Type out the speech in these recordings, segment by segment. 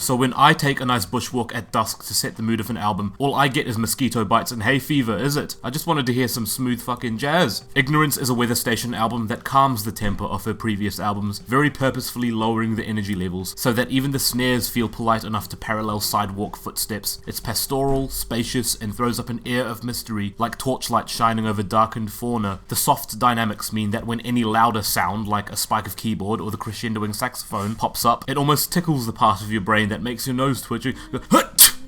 So when I take a nice bushwalk at dusk to set the mood of an album, all I get is mosquito bites and hay fever, is it? I just wanted to hear some smooth fucking jazz. Ignorance is a weather station album that calms the tempo of her previous albums, very purposefully lowering the energy levels, so that even the snares feel polite enough to parallel sidewalk footsteps. It's pastoral, spacious, and throws up an air of mystery, like torchlight shining over darkened fauna. The soft dynamics mean that when any louder sound, like a spike of keyboard or the crescendoing saxophone, pops up, it almost tickles the part of your brain that makes your nose twitch.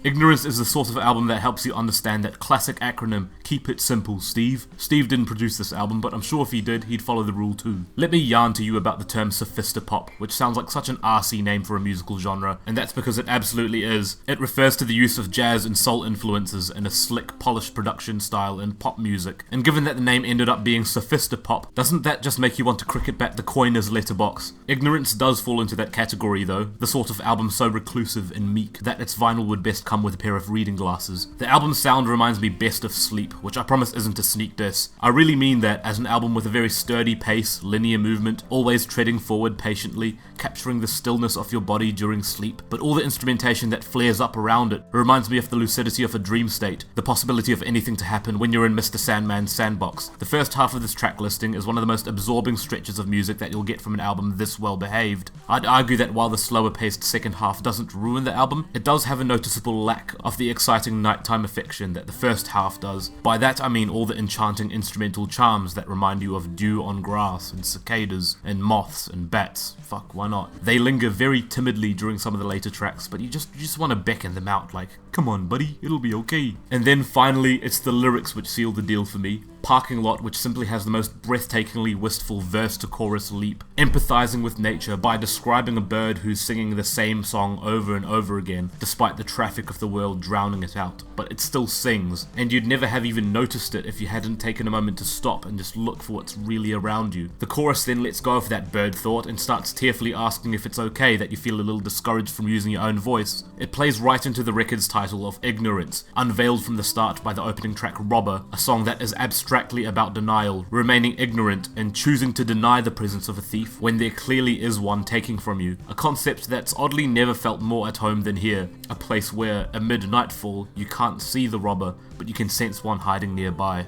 Ignorance is the sort of album that helps you understand that classic acronym, keep it simple, Steve. Steve didn't produce this album, but I'm sure if he did, he'd follow the rule too. Let me yarn to you about the term Sophisti-Pop, which sounds like such an arsey name for a musical genre, and that's because it absolutely is. It refers to the use of jazz and soul influences in a slick, polished production style in pop music. And given that the name ended up being Sophisti-Pop, doesn't that just make you want to cricket bat the coiner's letterbox? Ignorance does fall into that category though, the sort of album so reclusive and meek that its vinyl would best come with a pair of reading glasses. The album's sound reminds me best of Sleep, which I promise isn't a sneak diss. I really mean that as an album with a very sturdy pace, linear movement, always treading forward patiently, capturing the stillness of your body during sleep, but all the instrumentation that flares up around it reminds me of the lucidity of a dream state, the possibility of anything to happen when you're in Mr. Sandman's sandbox. The first half of this track listing is one of the most absorbing stretches of music that you'll get from an album this well behaved. I'd argue that while the slower paced second half doesn't ruin the album, it does have a noticeable lack of the exciting nighttime affection that the first half does. By that I mean all the enchanting instrumental charms that remind you of dew on grass and cicadas and moths and bats. Fuck, why not? They linger very timidly during some of the later tracks, but you just want to beckon them out like, come on buddy, it'll be okay. And then finally, it's the lyrics which seal the deal for me. Parking Lot, which simply has the most breathtakingly wistful verse to chorus leap, empathizing with nature by describing a bird who's singing the same song over and over again, despite the traffic of the world drowning it out, but it still sings, and you'd never have even noticed it if you hadn't taken a moment to stop and just look for what's really around you. The chorus then lets go of that bird thought and starts tearfully asking if it's okay that you feel a little discouraged from using your own voice. It plays right into the record's title of Ignorance, unveiled from the start by the opening track Robber, a song that is abstractly about denial, remaining ignorant and choosing to deny the presence of a thief when there clearly is one taking from you. A concept that's oddly never felt more at home than here, a place where, amid nightfall, you can't see the robber, but you can sense one hiding nearby.